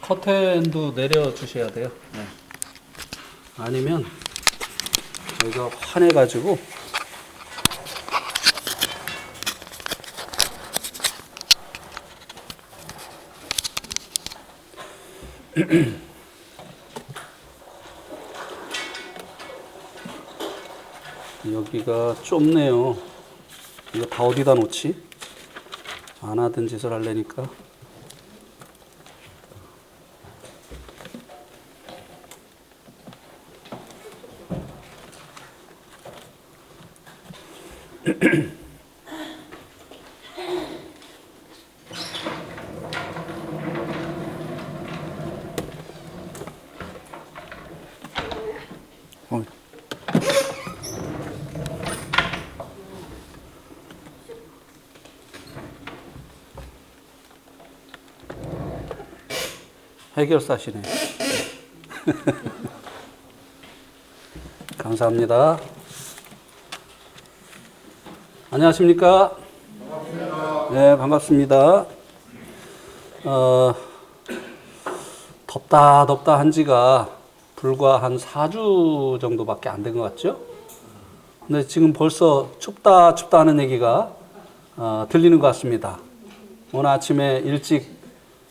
커튼도 내려주셔야 돼요. 네. 아니면 저희가 화내가지고 여기가 좁네요. 이거 다 어디다 놓지? 안 하던 짓을 하려니까. 해결사시네. 감사합니다. 안녕하십니까? 반갑습니다. 네, 반갑습니다. 덥다 한 지가 불과 한 4주 정도밖에 안 된 것 같죠? 근데 지금 벌써 춥다 하는 얘기가 들리는 것 같습니다. 오늘 아침에 일찍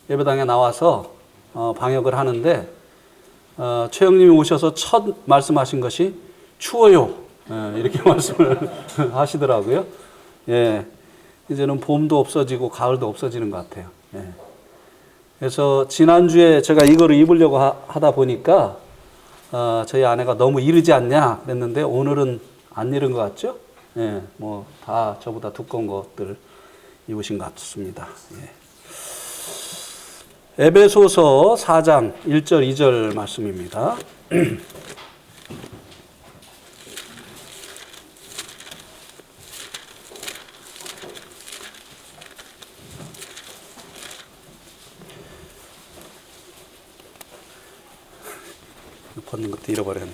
예배당에 나와서 방역을 하는데 최 형님이 오셔서 첫 말씀하신 것이 추워요. 이렇게 말씀을 하시더라고요. 예, 이제는 봄도 없어지고 가을도 없어지는 것 같아요. 예. 그래서 지난주에 제가 이거를 입으려고 하다 보니까 저희 아내가 너무 이르지 않냐 그랬는데 오늘은 안 이른 것 같죠? 예, 뭐 다 저보다 두꺼운 것들 입으신 것 같습니다. 예. 에베소서 4장 1절 2절 말씀입니다. 벗는 것도 잃어버렸네.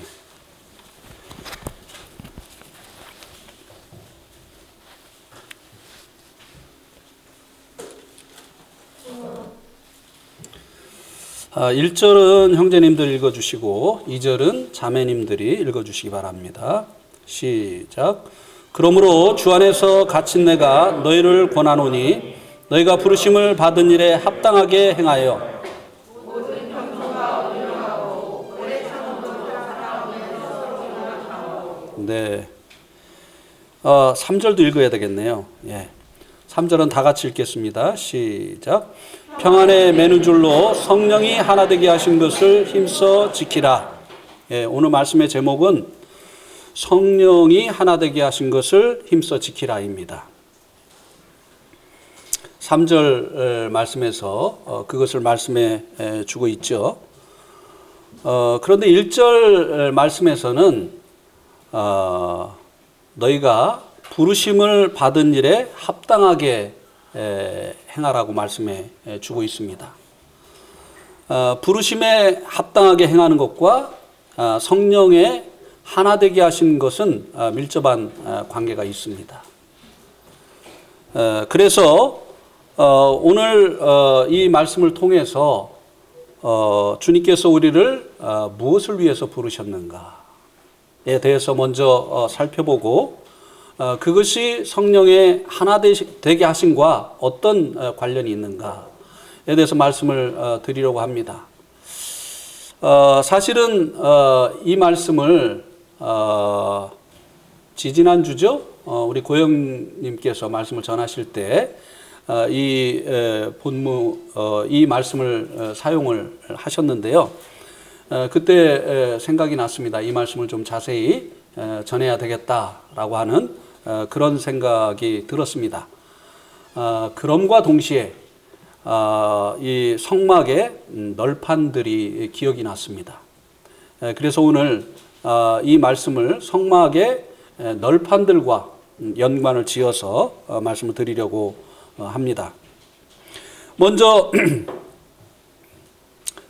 아, 1절은 형제님들 읽어주시고 2절은 자매님들이 읽어주시기 바랍니다. 시작. 그러므로 주 안에서 갇힌 내가 너희를 권하노니 너희가 부르심을 받은 일에 합당하게 행하여 네. 3절도 읽어야 되겠네요. 예. 3절은 다 같이 읽겠습니다. 시작. 평안에 매는 줄로 성령이 하나 되게 하신 것을 힘써 지키라. 예, 오늘 말씀의 제목은 성령이 하나 되게 하신 것을 힘써 지키라입니다. 3절 말씀에서 그것을 말씀해 주고 있죠. 그런데 1절 말씀에서는 너희가 부르심을 받은 일에 합당하게 행하라고 말씀해 주고 있습니다. 부르심에 합당하게 행하는 것과 성령의 하나 되게 하신 것은 밀접한 관계가 있습니다. 그래서 오늘 이 말씀을 통해서 주님께서 우리를 무엇을 위해서 부르셨는가에 대해서 먼저 살펴보고 그것이 성령의 하나 되게 하심과 어떤 관련이 있는가에 대해서 말씀을 드리려고 합니다. 사실은 이 말씀을 지지난주죠? 우리 고영님께서 말씀을 전하실 때 이 이 말씀을 사용을 하셨는데요. 그때 생각이 났습니다. 이 말씀을 좀 자세히 전해야 되겠다라고 하는 그런 생각이 들었습니다. 그럼과 동시에 이 성막의 널판들이 기억이 났습니다. 그래서 오늘 이 말씀을 성막의 널판들과 연관을 지어서 말씀을 드리려고 합니다. 먼저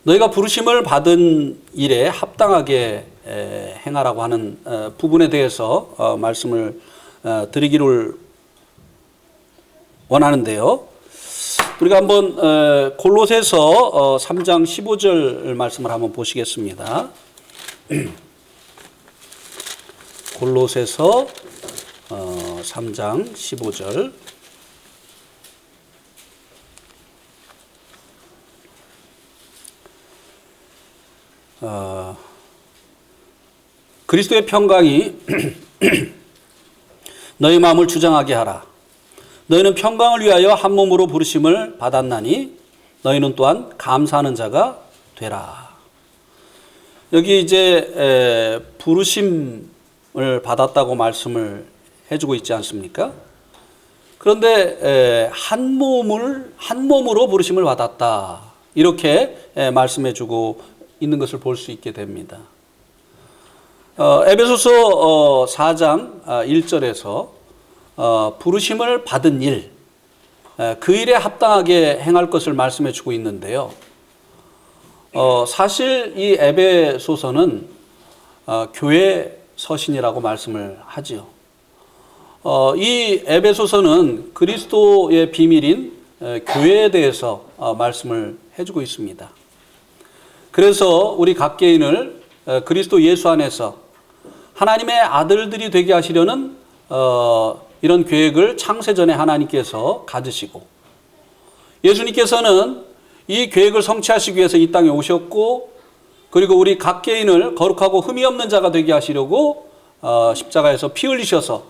너희가 부르심을 받은 일에 합당하게 행하라고 하는 부분에 대해서 말씀을 드리기를 원하는데요. 우리가 한번 골로새서 3장 15절 말씀을 한번 보시겠습니다. 골로새서 3장 15절. 그리스도의 평강이 너희 마음을 주장하게 하라. 너희는 평강을 위하여 한 몸으로 부르심을 받았나니 너희는 또한 감사하는 자가 되라. 여기 이제 부르심을 받았다고 말씀을 해주고 있지 않습니까? 그런데 한 몸으로 부르심을 받았다, 이렇게 말씀해주고 있는 것을 볼 수 있게 됩니다. 에베소서 4장 1절에서 부르심을 받은 일, 그 일에 합당하게 행할 것을 말씀해 주고 있는데요. 사실 이 에베소서는 교회 서신이라고 말씀을 하지요. 이 에베소서는 그리스도의 비밀인 교회에 대해서 말씀을 해주고 있습니다. 그래서 우리 각 개인을 그리스도 예수 안에서 하나님의 아들들이 되게 하시려는 이런 계획을 창세전에 하나님께서 가지시고, 예수님께서는 이 계획을 성취하시기 위해서 이 땅에 오셨고, 그리고 우리 각 개인을 거룩하고 흠이 없는 자가 되게 하시려고 십자가에서 피 흘리셔서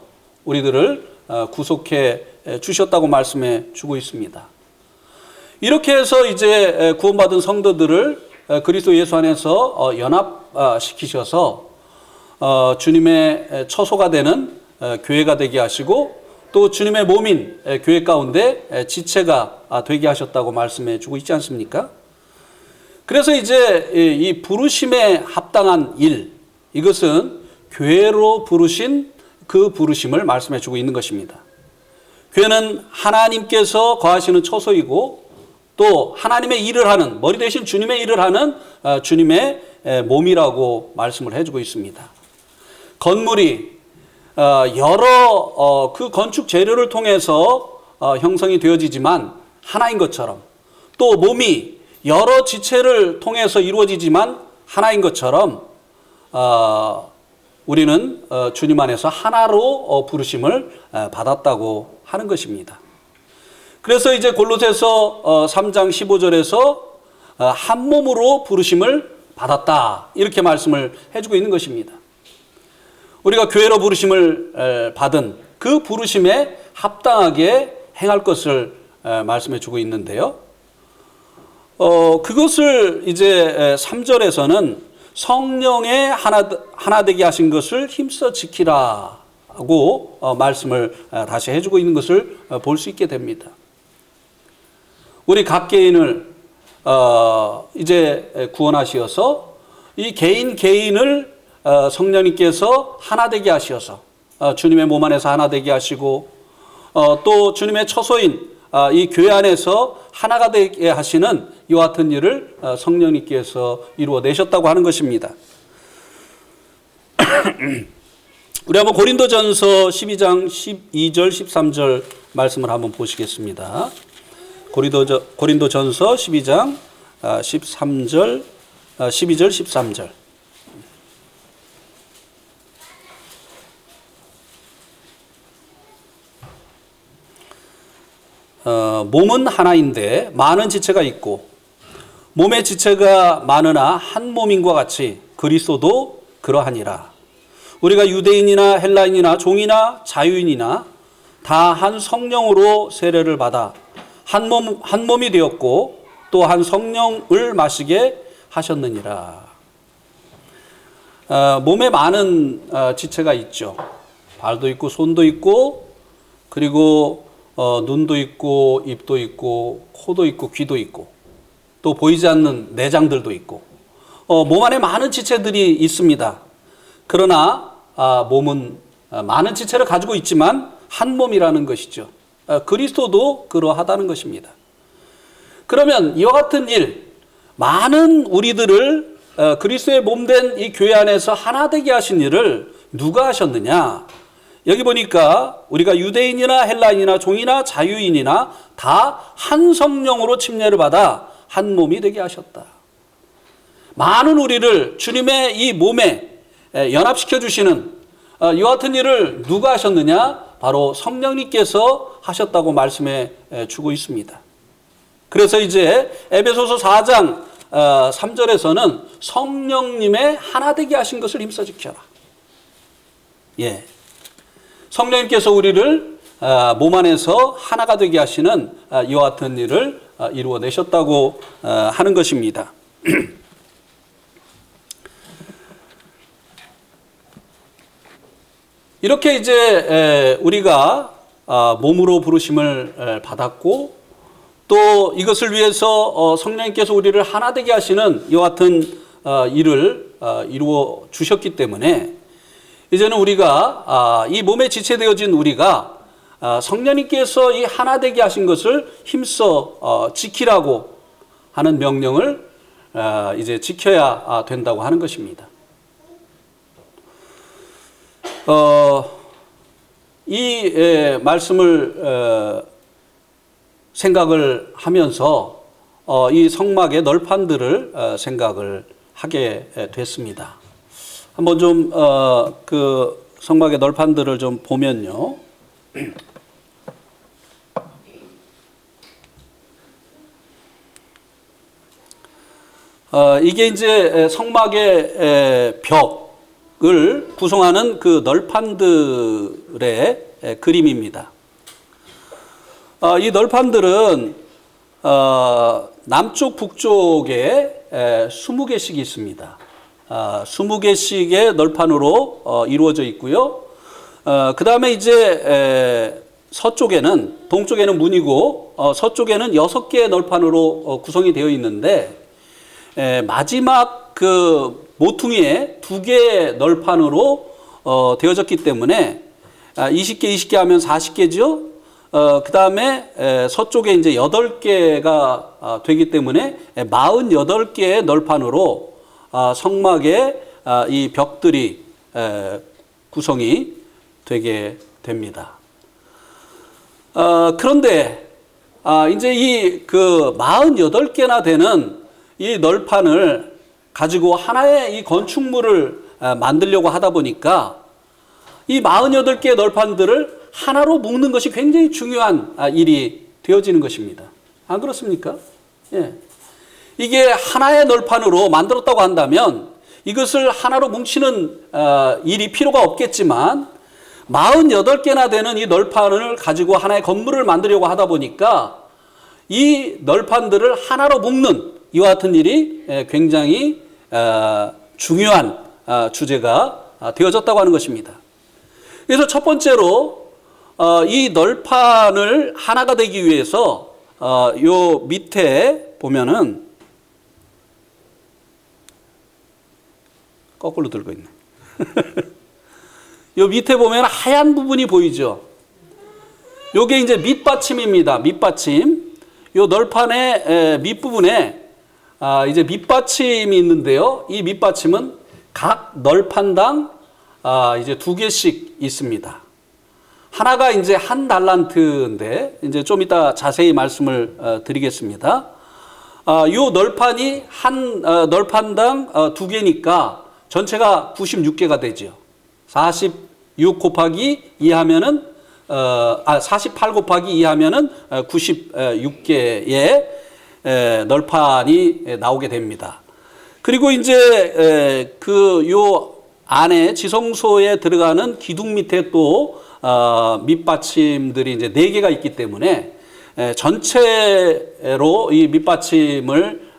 우리들을 구속해 주셨다고 말씀해 주고 있습니다. 이렇게 해서 이제 구원받은 성도들을 그리스도 예수 안에서 연합시키셔서 주님의 처소가 되는 교회가 되게 하시고, 또 주님의 몸인 교회 가운데 지체가 되게 하셨다고 말씀해 주고 있지 않습니까? 그래서 이제 이 부르심에 합당한 일, 이것은 교회로 부르신 그 부르심을 말씀해 주고 있는 것입니다. 교회는 하나님께서 거하시는 처소이고, 또 하나님의 일을 하는, 머리 대신 주님의 일을 하는 주님의 몸이라고 말씀을 해주고 있습니다. 건물이 여러 그 건축 재료를 통해서 형성이 되어지지만 하나인 것처럼, 또 몸이 여러 지체를 통해서 이루어지지만 하나인 것처럼 우리는 주님 안에서 하나로 부르심을 받았다고 하는 것입니다. 그래서 이제 골로새서 3장 15절에서 한 몸으로 부르심을 받았다, 이렇게 말씀을 해주고 있는 것입니다. 우리가 교회로 부르심을 받은 그 부르심에 합당하게 행할 것을 말씀해 주고 있는데요. 그것을 이제 3절에서는 성령의 하나 되게 하신 것을 힘써 지키라고 말씀을 다시 해주고 있는 것을 볼 수 있게 됩니다. 우리 각 개인을 이제 구원하시어서 이 개인을 성령님께서 하나 되게 하셔서 주님의 몸 안에서 하나 되게 하시고, 또 주님의 처소인 이 교회 안에서 하나가 되게 하시는 이와 같은 일을 성령님께서 이루어내셨다고 하는 것입니다. 우리 한번 고린도전서 12장 12절 13절 말씀을 한번 보시겠습니다. 고린도전서 12장 12절 13절. 몸은 하나인데 많은 지체가 있고, 몸의 지체가 많으나 한 몸인과 같이 그리스도도 그러하니라. 우리가 유대인이나 헬라인이나 종이나 자유인이나 다 한 성령으로 세례를 받아 한 몸이 되었고, 또 한 성령을 마시게 하셨느니라. 몸에 많은 지체가 있죠. 발도 있고 손도 있고, 그리고 눈도 있고 입도 있고 코도 있고 귀도 있고, 또 보이지 않는 내장들도 있고, 몸 안에 많은 지체들이 있습니다. 그러나 몸은 많은 지체를 가지고 있지만 한 몸이라는 것이죠. 그리스도도 그러하다는 것입니다. 그러면 이와 같은 일, 많은 우리들을 그리스도의 몸된 이 교회 안에서 하나 되게 하신 일을 누가 하셨느냐? 여기 보니까 우리가 유대인이나 헬라인이나 종이나 자유인이나 다 한 성령으로 침례를 받아 한 몸이 되게 하셨다. 많은 우리를 주님의 이 몸에 연합시켜 주시는 이와 같은 일을 누가 하셨느냐? 바로 성령님께서 하셨다고 말씀해 주고 있습니다. 그래서 이제 에베소서 4장 3절에서는 성령님의 하나 되게 하신 것을 힘써 지켜라. 예. 성령님께서 우리를 몸 안에서 하나가 되게 하시는 이와 같은 일을 이루어내셨다고 하는 것입니다. 이렇게 이제 우리가 몸으로 부르심을 받았고 또 이것을 위해서 성령님께서 우리를 하나 되게 하시는 이와 같은 일을 이루어 주셨기 때문에 이제는 우리가 이 몸에 지체되어진 우리가 성령님께서 이 하나 되게 하신 것을 힘써 지키라고 하는 명령을 이제 지켜야 된다고 하는 것입니다. 이 말씀을 생각을 하면서 이 성막의 널판들을 생각을 하게 됐습니다. 한번 좀 그 성막의 널판들을 좀 보면요. 이게 이제 성막의 벽을 구성하는 그 널판들의 그림입니다. 이 널판들은 남쪽 북쪽에 20개씩이 있습니다. 20개씩의 널판으로 이루어져 있고요. 그 다음에 이제 서쪽에는, 동쪽에는 문이고 서쪽에는 6개의 널판으로 구성이 되어 있는데 마지막 그 모퉁이에 2개의 널판으로 되어졌기 때문에 20개 하면 40개죠. 그 다음에 서쪽에 이제 8개가 되기 때문에 48개의 널판으로 성막의 이 벽들이 구성이 되게 됩니다. 그런데 이제 이 그 48개나 되는 이 널판을 가지고 하나의 이 건축물을 만들려고 하다 보니까 이 48개의 널판들을 하나로 묶는 것이 굉장히 중요한 일이 되어지는 것입니다. 안 그렇습니까? 예. 이게 하나의 널판으로 만들었다고 한다면 이것을 하나로 뭉치는 일이 필요가 없겠지만 48개나 되는 이 널판을 가지고 하나의 건물을 만들려고 하다 보니까 이 널판들을 하나로 묶는 이와 같은 일이 굉장히 중요한 주제가 되어졌다고 하는 것입니다. 그래서 첫 번째로 이 널판을 하나가 되기 위해서 요 밑에 보면은 거꾸로 들고 있네. 요 밑에 보면 하얀 부분이 보이죠. 요게 이제 밑받침입니다. 밑받침. 요 널판의 밑부분에 이제 밑받침이 있는데요. 이 밑받침은 각 널판당 이제 2개씩 있습니다. 하나가 이제 한 달란트인데 이제 좀 이따 자세히 말씀을 드리겠습니다. 요 널판이 한 널판당 2개니까 전체가 96개가 되죠. 46 곱하기 2 하면은 48 곱하기 2 하면은 96개의 널판이 나오게 됩니다. 그리고 이제 그 요 안에 지성소에 들어가는 기둥 밑에 또 밑받침들이 이제 4개가 있기 때문에 전체로 이 밑받침을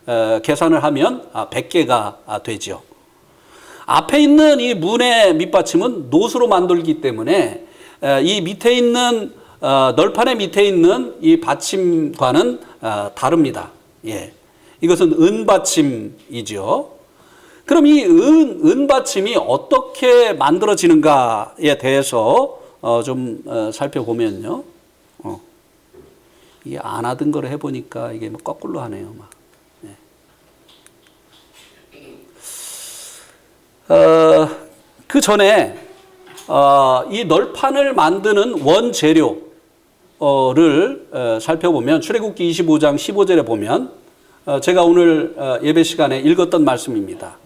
계산을 하면 100개가 되죠. 앞에 있는 이 문의 밑받침은 노수로 만들기 때문에 이 밑에 있는 널판의 밑에 있는 이 받침과는 다릅니다. 예. 이것은 은받침이죠. 그럼 이 은받침이 어떻게 만들어지는가에 대해서 좀 살펴보면요. 이게 안 하던 걸 해보니까 이게 뭐 거꾸로 하네요. 막. 그 전에 이 널판을 만드는 원재료를 살펴보면 출애굽기 25장 15절에 보면 제가 오늘 예배 시간에 읽었던 말씀입니다.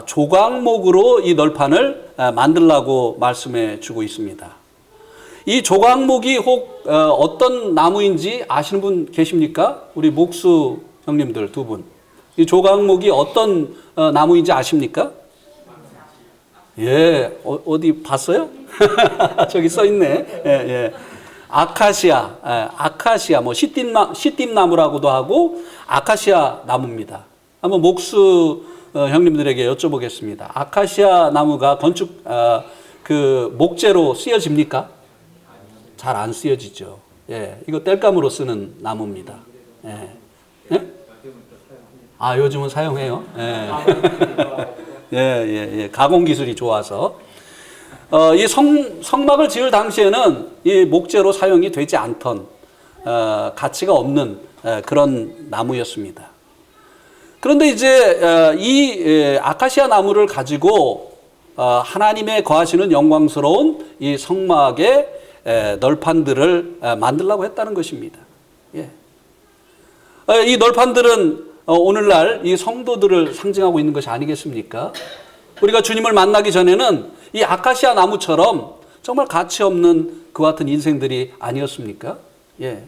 조각목으로 이 널판을 만들라고 말씀해 주고 있습니다. 이 조각목이 혹 어떤 나무인지 아시는 분 계십니까? 우리 목수 형님들 두 분. 이 조각목이 어떤 나무인지 아십니까? 예, 어디 봤어요? 저기 써 있네. 예, 예. 아카시아, 뭐 시띠나무라고도 하고 아카시아 나무입니다. 한번 목수 형님들에게 여쭤보겠습니다. 아카시아 나무가 건축 그 목재로 쓰여집니까? 잘 안 쓰여지죠. 예, 이거 땔감으로 쓰는 나무입니다. 예. 예? 요즘은 사용해요. 예. 예. 가공 기술이 좋아서. 이 성막을 지을 당시에는 이 목재로 사용이 되지 않던, 가치가 없는 그런 나무였습니다. 그런데 이제 이 아카시아 나무를 가지고 하나님의 거하시는 영광스러운 이 성막의 널판들을 만들려고 했다는 것입니다. 예. 이 널판들은 오늘날 이 성도들을 상징하고 있는 것이 아니겠습니까? 우리가 주님을 만나기 전에는 이 아카시아 나무처럼 정말 가치 없는 그와 같은 인생들이 아니었습니까? 예.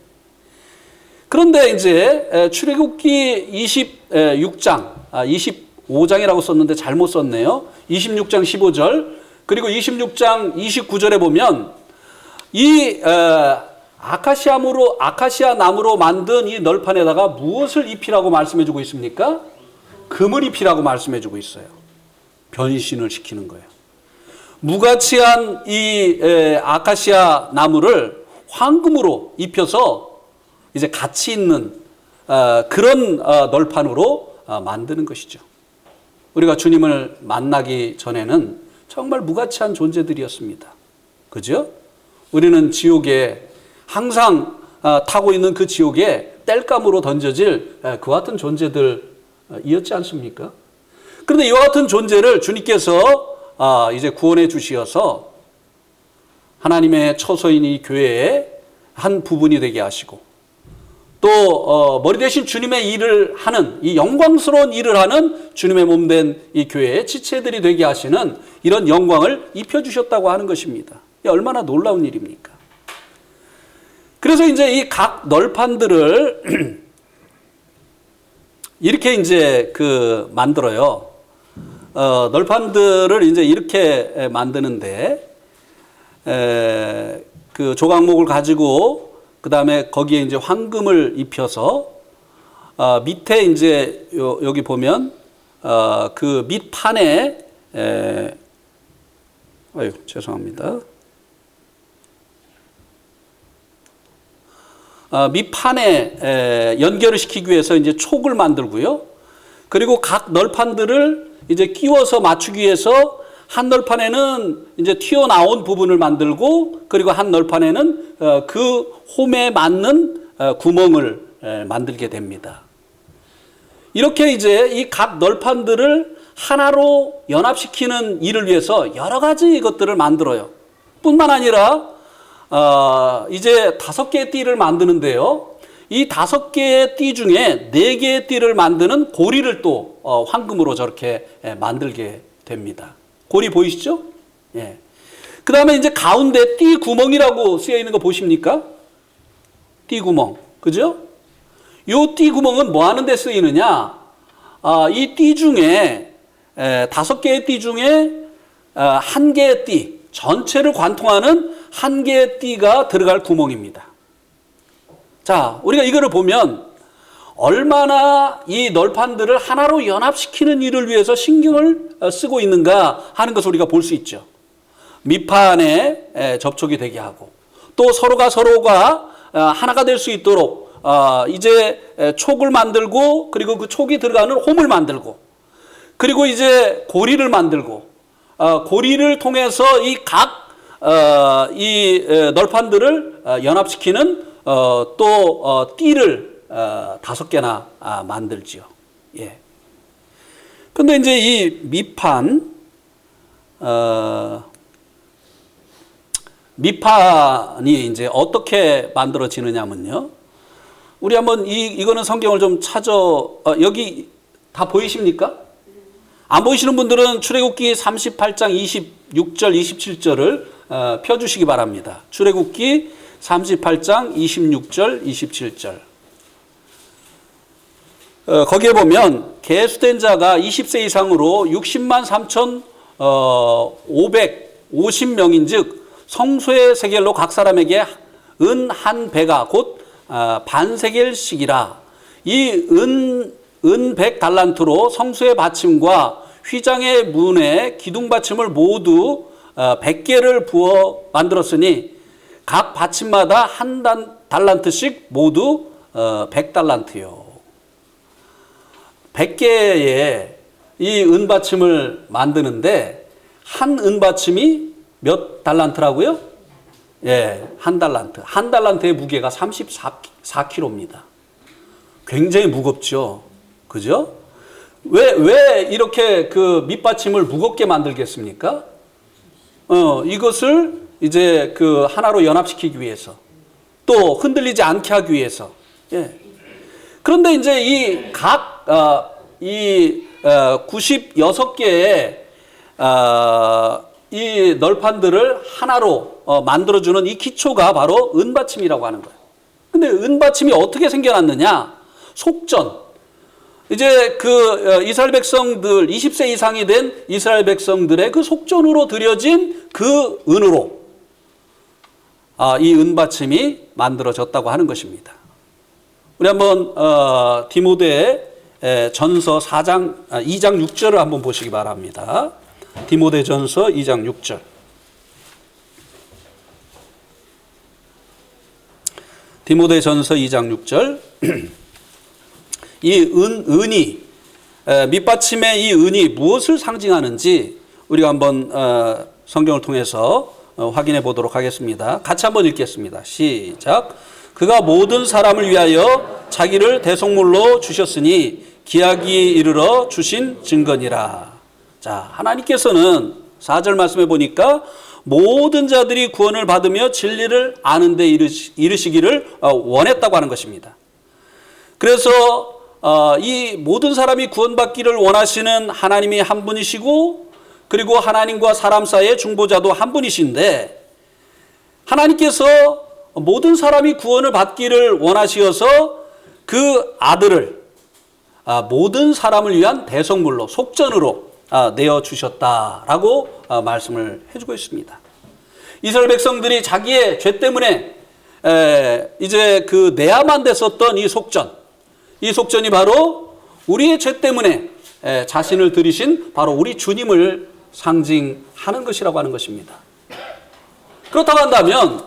그런데 이제 출애굽기 26장, 25장이라고 썼는데 잘못 썼네요. 26장 15절 그리고 26장 29절에 보면 이 아카시아 나무로 만든 이 널판에다가 무엇을 입히라고 말씀해주고 있습니까? 금을 입히라고 말씀해주고 있어요. 변신을 시키는 거예요. 무가치한 이 아카시아 나무를 황금으로 입혀서 이제 가치 있는 그런 널판으로 만드는 것이죠. 우리가 주님을 만나기 전에는 정말 무가치한 존재들이었습니다. 그죠? 우리는 지옥에 항상 타고 있는 그 지옥에 땔감으로 던져질 그와 같은 존재들이었지 않습니까? 그런데 이와 같은 존재를 주님께서 이제 구원해 주시어서 하나님의 처소인 이 교회의 한 부분이 되게 하시고 또 머리 대신 주님의 일을 하는 이 영광스러운 일을 하는 주님의 몸된 이 교회의 지체들이 되게 하시는 이런 영광을 입혀주셨다고 하는 것입니다. 얼마나 놀라운 일입니까? 그래서 이제 이 각 널판들을 이렇게 이제 만들어요. 널판들을 이제 이렇게 만드는데, 그 조각목을 가지고, 그 다음에 거기에 이제 황금을 입혀서, 밑에 이제 여기 보면, 그 밑판에, 죄송합니다. 밑판에 연결을 시키기 위해서 이제 촉을 만들고요. 그리고 각 널판들을 이제 끼워서 맞추기 위해서 한 널판에는 이제 튀어나온 부분을 만들고 그리고 한 널판에는 그 홈에 맞는 구멍을 만들게 됩니다. 이렇게 이제 이 각 널판들을 하나로 연합시키는 일을 위해서 여러 가지 것들을 만들어요. 뿐만 아니라 이제 5개의 띠를 만드는데요. 이 5개의 띠 중에 4개의 띠를 만드는 고리를 또 황금으로 저렇게 만들게 됩니다. 고리 보이시죠? 예. 그 다음에 이제 가운데 띠 구멍이라고 쓰여 있는 거 보십니까? 띠 구멍. 그죠? 요 띠 구멍은 뭐 하는 데 쓰이느냐? 이 띠 중에 5개의 띠 중에 1개의 띠, 전체를 관통하는 1개의 띠가 들어갈 구멍입니다. 자, 우리가 이거를 보면 얼마나 이 널판들을 하나로 연합시키는 일을 위해서 신경을 쓰고 있는가 하는 것을 우리가 볼 수 있죠. 밑판에 접촉이 되게 하고 또 서로가 하나가 될 수 있도록 이제 촉을 만들고 그리고 그 촉이 들어가는 홈을 만들고 그리고 이제 고리를 만들고 고리를 통해서 이 널판들을 연합시키는 또 띠를 5개나 만들지요. 예. 근데 이제 이 밑판 밑판이 이제 어떻게 만들어지느냐면요. 우리 한번 이거는 성경을 좀 여기 다 보이십니까? 안 보이시는 분들은 출애굽기 38장 26절, 27절을 펴주시기 바랍니다. 출애굽기 38장 26절, 27절. 거기에 보면 계수된 자가 20세 이상으로 60만 3,550명인 즉 성소의 세겔로 각 사람에게 은 한 배가 곧 반세겔씩이라. 이 은 100달란트로 성소의 받침과 휘장의 문에 기둥 받침을 모두 100개를 부어 만들었으니 각 받침마다 한 달란트씩 모두 100달란트요. 100개의 이 은받침을 만드는데 한 은받침이 몇 달란트라고요? 예, 한 달란트. 한 달란트의 무게가 34kg입니다. 굉장히 무겁죠. 그죠? 왜 이렇게 그 밑받침을 무겁게 만들겠습니까? 이것을 이제 그 하나로 연합시키기 위해서, 또 흔들리지 않게 하기 위해서. 예. 그런데 이제 이 96개의 이 널판들을 하나로 만들어주는 이 기초가 바로 은받침이라고 하는 거예요. 근데 은받침이 어떻게 생겨났느냐? 속전. 이제 그 이스라엘 백성들, 20세 이상이 된 이스라엘 백성들의 그 속전으로 들여진 그 은으로 이 은받침이 만들어졌다고 하는 것입니다. 우리 한번 디모데 전서 2장 6절을 한번 보시기 바랍니다. 디모데 전서 2장 6절. 디모데 전서 2장 6절. 이 은이, 밑받침의 이 은이 무엇을 상징하는지 우리가 한번 성경을 통해서 확인해 보도록 하겠습니다. 같이 한번 읽겠습니다. 시작. 그가 모든 사람을 위하여 자기를 대속물로 주셨으니 기약이 이르러 주신 증거니라. 자, 하나님께서는 4절 말씀해 보니까 모든 자들이 구원을 받으며 진리를 아는 데 이르시기를 원했다고 하는 것입니다. 그래서 이 모든 사람이 구원받기를 원하시는 하나님이 한 분이시고, 그리고 하나님과 사람 사이의 중보자도 한 분이신데, 하나님께서 모든 사람이 구원을 받기를 원하시어서 그 아들을 모든 사람을 위한 대속물로, 속전으로 내어주셨다라고 말씀을 해주고 있습니다. 이스라엘 백성들이 자기의 죄 때문에 이제 그 내야만 됐었던 이 속전이 바로 우리의 죄 때문에 자신을 들이신 바로 우리 주님을 상징하는 것이라고 하는 것입니다. 그렇다고 한다면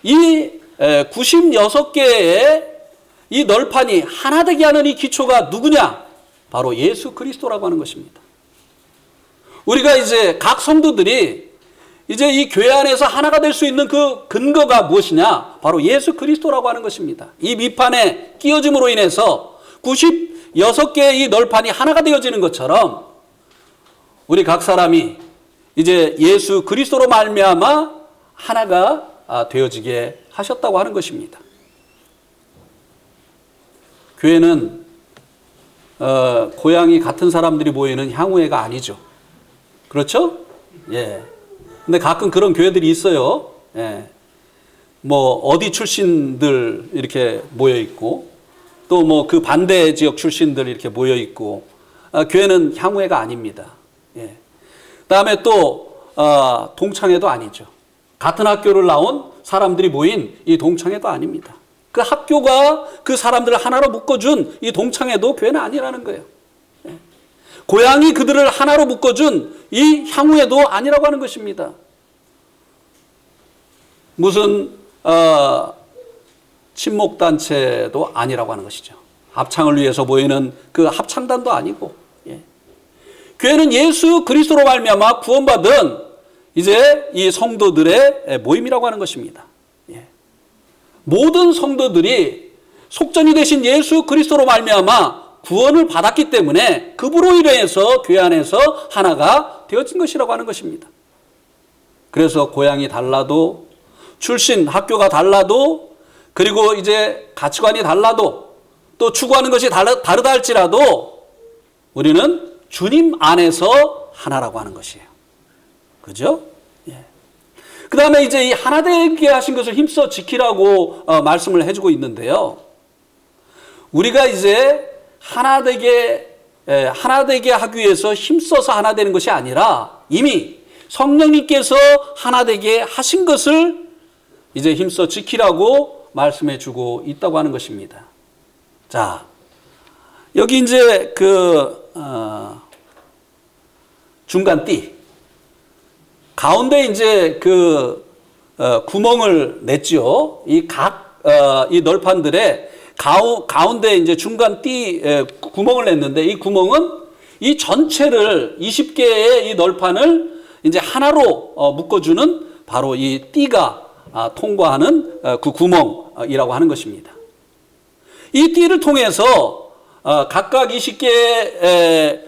이 96개의 이 널판이 하나 되게 하는 이 기초가 누구냐? 바로 예수 그리스도라고 하는 것입니다. 우리가 이제 각 성도들이 이제 이 교회 안에서 하나가 될 수 있는 그 근거가 무엇이냐? 바로 예수 그리스도라고 하는 것입니다. 이 밑판에 끼워짐으로 인해서 96개의 이 널판이 하나가 되어지는 것처럼 우리 각 사람이 이제 예수 그리스도로 말미암아 하나가 되어지게 하셨다고 하는 것입니다. 교회는 고향이 같은 사람들이 모이는 향후회가 아니죠. 그렇죠? 예. 근데 가끔 그런 교회들이 있어요. 예. 뭐 어디 출신들 이렇게 모여 있고, 또 뭐 그 반대 지역 출신들 이렇게 모여 있고, 교회는 향후회가 아닙니다. 예. 그다음에 또 동창회도 아니죠. 같은 학교를 나온 사람들이 모인 이 동창회도 아닙니다. 그 학교가 그 사람들을 하나로 묶어준 이 동창회도 교회는 아니라는 거예요. 예. 고향이 그들을 하나로 묶어준 이 향후회도 아니라고 하는 것입니다. 무슨 친목단체도 아니라고 하는 것이죠. 합창을 위해서 모이는 그 합창단도 아니고, 예. 교회는 예수 그리스도로 말미암아 구원받은 이제 이 성도들의 모임이라고 하는 것입니다. 예. 모든 성도들이 속전이 되신 예수 그리스도로 말미암아 구원을 받았기 때문에 그분으로 인해서 교회 안에서 하나가 되어진 것이라고 하는 것입니다. 그래서 고향이 달라도 출신, 학교가 달라도, 그리고 이제 가치관이 달라도, 또 추구하는 것이 다르다 할지라도 우리는 주님 안에서 하나라고 하는 것이에요. 그죠? 예. 그 다음에 이제 이 하나 되게 하신 것을 힘써 지키라고 말씀을 해주고 있는데요. 우리가 이제 하나 되게 하기 위해서 힘써서 하나 되는 것이 아니라 이미 성령님께서 하나 되게 하신 것을 이제 힘써 지키라고 말씀해 주고 있다고 하는 것입니다. 자, 여기 이제 중간 띠 가운데 이제 구멍을 냈죠. 이 널판들에 가운데 이제 중간 띠 구멍을 냈는데, 이 구멍은 이 전체를 20개의 이 널판을 이제 하나로 묶어주는 바로 이 띠가 통과하는 그 구멍이라고 하는 것입니다. 이 띠를 통해서 각각 20개의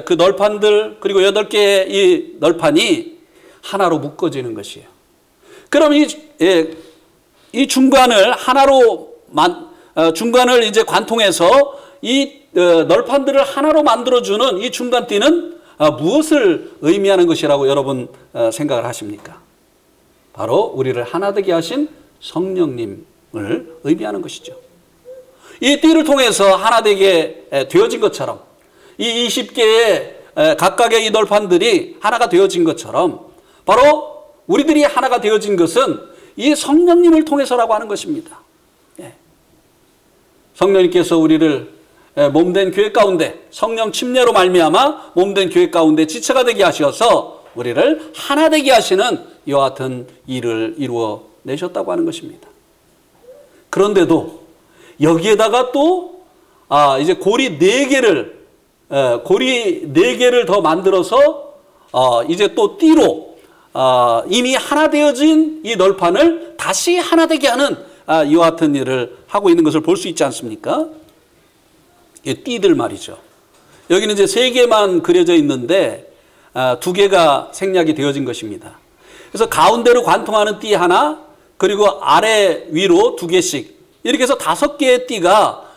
그 널판들, 그리고 8개의 이 널판이 하나로 묶어지는 것이에요. 그럼 이 중간을 하나로 중간을 이제 관통해서 이 널판들을 하나로 만들어주는 이 중간띠는 무엇을 의미하는 것이라고 여러분 생각을 하십니까? 바로 우리를 하나 되게 하신 성령님을 의미하는 것이죠. 이 띠를 통해서 하나 되게 되어진 것처럼, 이 20개의 각각의 이 널판들이 하나가 되어진 것처럼, 바로 우리들이 하나가 되어진 것은 이 성령님을 통해서라고 하는 것입니다. 성령님께서 우리를 몸된 교회 가운데 성령 침례로 말미암아 몸된 교회 가운데 지체가 되게 하셔서 우리를 하나 되게 하시는 이와 같은 일을 이루어 내셨다고 하는 것입니다. 그런데도 여기에다가 또 이제 고리 4개를 더 만들어서 이제 또 띠로 이미 하나 되어진 이 널판을 다시 하나 되게 하는 이와 같은 일을 하고 있는 것을 볼 수 있지 않습니까? 이 띠들 말이죠. 여기는 이제 3개만 그려져 있는데 2개가 생략이 되어진 것입니다. 그래서 가운데로 관통하는 띠 하나, 그리고 아래 위로 2개씩, 이렇게 해서 5개의 띠가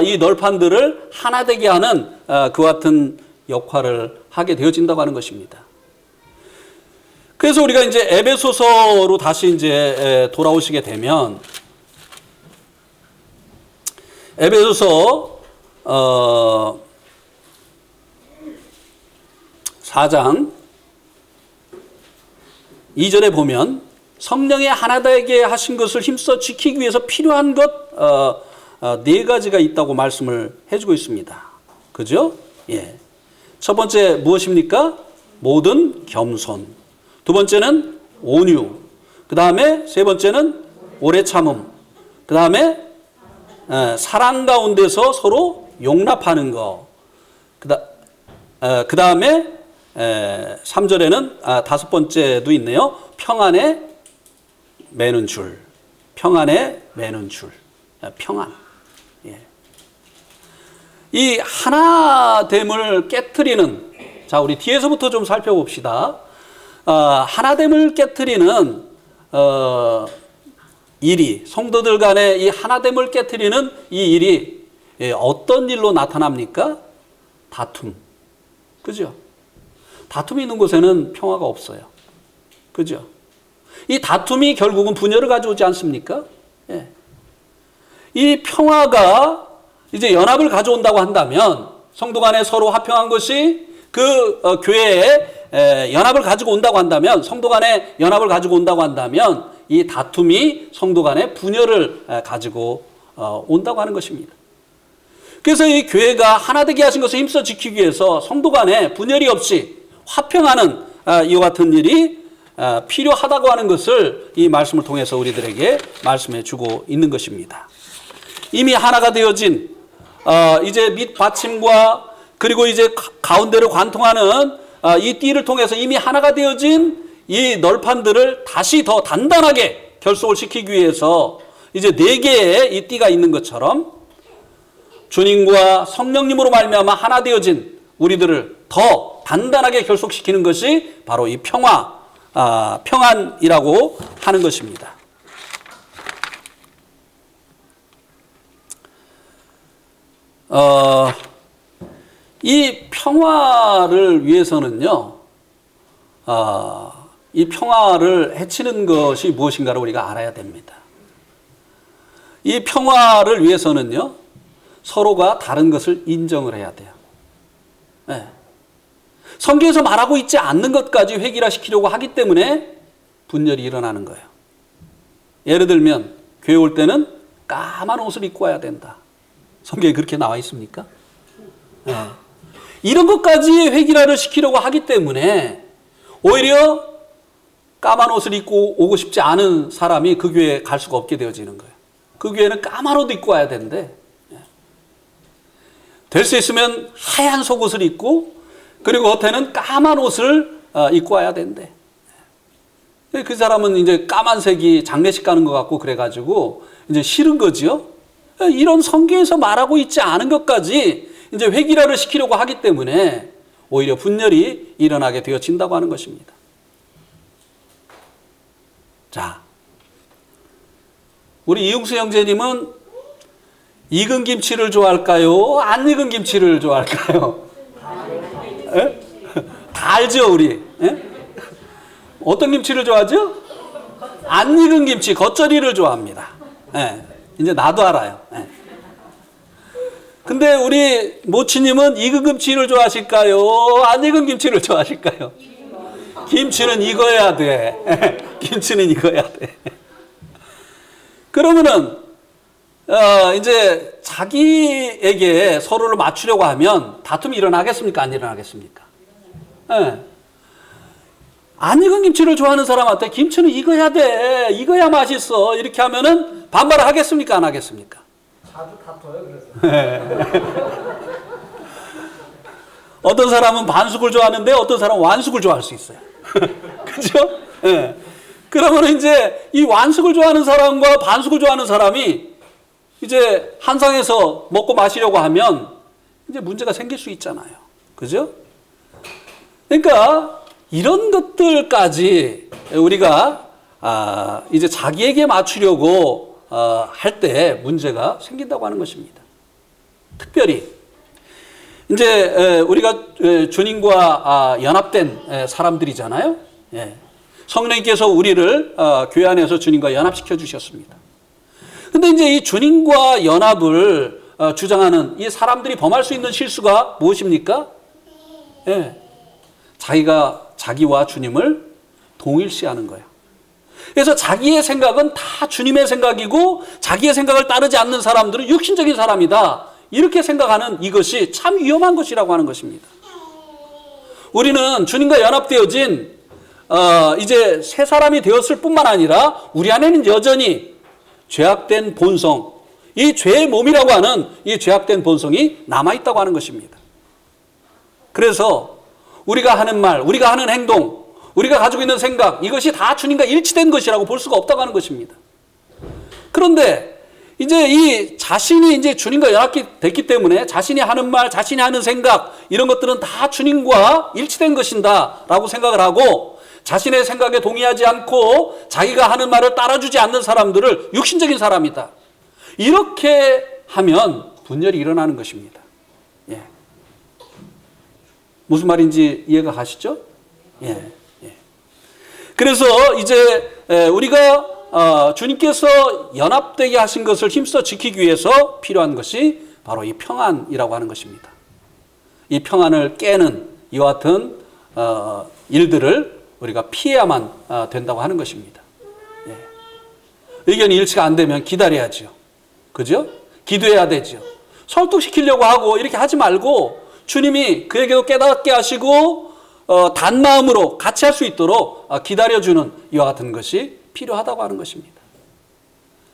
이 널판들을 하나 되게 하는 그와 같은 역할을 하게 되어진다고 하는 것입니다. 그래서 우리가 이제 에베소서로 다시 이제 돌아오시게 되면, 에베소서 4장 2절에 보면 성령의 하나 되게 하신 것을 힘써 지키기 위해서 필요한 것 4가지가 있다고 말씀을 해주고 있습니다. 그죠? 예. 첫 번째 무엇입니까? 모든 겸손. 두 번째는 온유. 그 다음에 세 번째는 오래 참음. 그 다음에 사랑 가운데서 서로 용납하는 거. 그 다음에 3절에는 5번째도 있네요. 평안에 매는 줄. 평안에 매는 줄. 평안. 예. 이 하나됨을 깨트리는, 자, 우리 뒤에서부터 좀 살펴봅시다. 하나됨을 깨트리는 일이, 성도들 간에 이 하나됨을 깨트리는 이 일이 어떤 일로 나타납니까? 다툼. 그죠? 다툼이 있는 곳에는 평화가 없어요. 그죠? 이 다툼이 결국은 분열을 가져오지 않습니까? 예. 이 평화가 이제 연합을 가져온다고 한다면, 성도 간에 서로 화평한 것이 그 교회에 연합을 가지고 온다고 한다면, 성도 간에 연합을 가지고 온다고 한다면, 이 다툼이 성도 간에 분열을 가지고 온다고 하는 것입니다. 그래서 이 교회가 하나 되게 하신 것을 힘써 지키기 위해서 성도 간에 분열이 없이 화평하는 이와 같은 일이 필요하다고 하는 것을 이 말씀을 통해서 우리들에게 말씀해 주고 있는 것입니다. 이미 하나가 되어진 이제 밑 받침과 그리고 이제 가운데를 관통하는 이 띠를 통해서 이미 하나가 되어진 이 널판들을 다시 더 단단하게 결속을 시키기 위해서 이제 4개의 이 띠가 있는 것처럼 주님과 성령님으로 말미암아 하나 되어진 우리들을 더 단단하게 결속시키는 것이 바로 이 평화, 평안이라고 하는 것입니다. 이 평화를 위해서는요, 이 평화를 해치는 것이 무엇인가를 우리가 알아야 됩니다. 이 평화를 위해서는요, 서로가 다른 것을 인정을 해야 돼요. 네. 성경에서 말하고 있지 않는 것까지 획일화시키려고 하기 때문에 분열이 일어나는 거예요. 예를 들면 교회 올 때는 까만 옷을 입고 와야 된다. 성경에 그렇게 나와 있습니까? 네. 이런 것까지 획일화를 시키려고 하기 때문에 오히려 까만 옷을 입고 오고 싶지 않은 사람이 그 교회에 갈 수가 없게 되어지는 거예요. 그 교회는 까만 옷 입고 와야 되는데, 될 수 있으면 하얀 속옷을 입고 그리고 겉에는 까만 옷을 입고 와야 된대. 그 사람은 이제 까만색이 장례식 가는 것 같고 그래가지고 이제 싫은 거지요. 이런 성경에서 말하고 있지 않은 것까지 이제 획일화를 시키려고 하기 때문에 오히려 분열이 일어나게 되어진다고 하는 것입니다. 자, 우리 이용수 형제님은 익은 김치를 좋아할까요? 안 익은 김치를 좋아할까요? 에? 다 알죠, 우리? 에? 어떤 김치를 좋아하죠? 안 익은 김치, 겉절이를 좋아합니다. 에. 이제 나도 알아요. 에. 근데 우리 모치님은 익은 김치를 좋아하실까요? 안 익은 김치를 좋아하실까요? 김치는 익어야 돼. 김치는 익어야 돼. 그러면은 이제 자기에게 서로를 맞추려고 하면 다툼이 일어나겠습니까? 안 일어나겠습니까? 네. 안 익은 김치를 좋아하는 사람한테 김치는 익어야 돼. 익어야 맛있어. 이렇게 하면은 반발을 하겠습니까? 안 하겠습니까? 자주 다퉈요, 그래서. 네. 어떤 사람은 반숙을 좋아하는데 어떤 사람은 완숙을 좋아할 수 있어요. 그죠? 네. 그러면 이제 이 완숙을 좋아하는 사람과 반숙을 좋아하는 사람이 이제 한상에서 먹고 마시려고 하면 이제 문제가 생길 수 있잖아요. 그죠? 그러니까 이런 것들까지 우리가 이제 자기에게 맞추려고 할 때 문제가 생긴다고 하는 것입니다. 특별히 이제 우리가 주님과 연합된 사람들이잖아요. 예. 성령님께서 우리를 교회 안에서 주님과 연합시켜 주셨습니다. 근데 이제 이 주님과 연합을 주장하는 이 사람들이 범할 수 있는 실수가 무엇입니까? 예. 자기와 주님을 동일시하는 거예요. 그래서 자기의 생각은 다 주님의 생각이고 자기의 생각을 따르지 않는 사람들은 육신적인 사람이다. 이렇게 생각하는 이것이 참 위험한 것이라고 하는 것입니다. 우리는 주님과 연합되어진 이제 새 사람이 되었을 뿐만 아니라 우리 안에는 여전히 죄악된 본성, 이 죄의 몸이라고 하는 이 죄악된 본성이 남아있다고 하는 것입니다. 그래서 우리가 하는 말, 우리가 하는 행동, 우리가 가지고 있는 생각, 이것이 다 주님과 일치된 것이라고 볼 수가 없다고 하는 것입니다. 그런데 이제 이 자신이 이제 주님과 연합됐기 때문에 자신이 하는 말, 자신이 하는 생각, 이런 것들은 다 주님과 일치된 것인다 라고 생각을 하고 자신의 생각에 동의하지 않고 자기가 하는 말을 따라주지 않는 사람들을 육신적인 사람이다. 이렇게 하면 분열이 일어나는 것입니다. 예. 무슨 말인지 이해가 가시죠? 예. 예. 그래서 이제 우리가 주님께서 연합되게 하신 것을 힘써 지키기 위해서 필요한 것이 바로 이 평안이라고 하는 것입니다. 이 평안을 깨는 이와 같은 일들을 우리가 피해야만 된다고 하는 것입니다. 예. 의견이 일치가 안 되면 기다려야죠. 그죠? 기도해야 되죠. 설득시키려고 하고 이렇게 하지 말고 주님이 그에게도 깨닫게 하시고 단마음으로 같이 할 수 있도록 기다려주는 이와 같은 것이 필요하다고 하는 것입니다.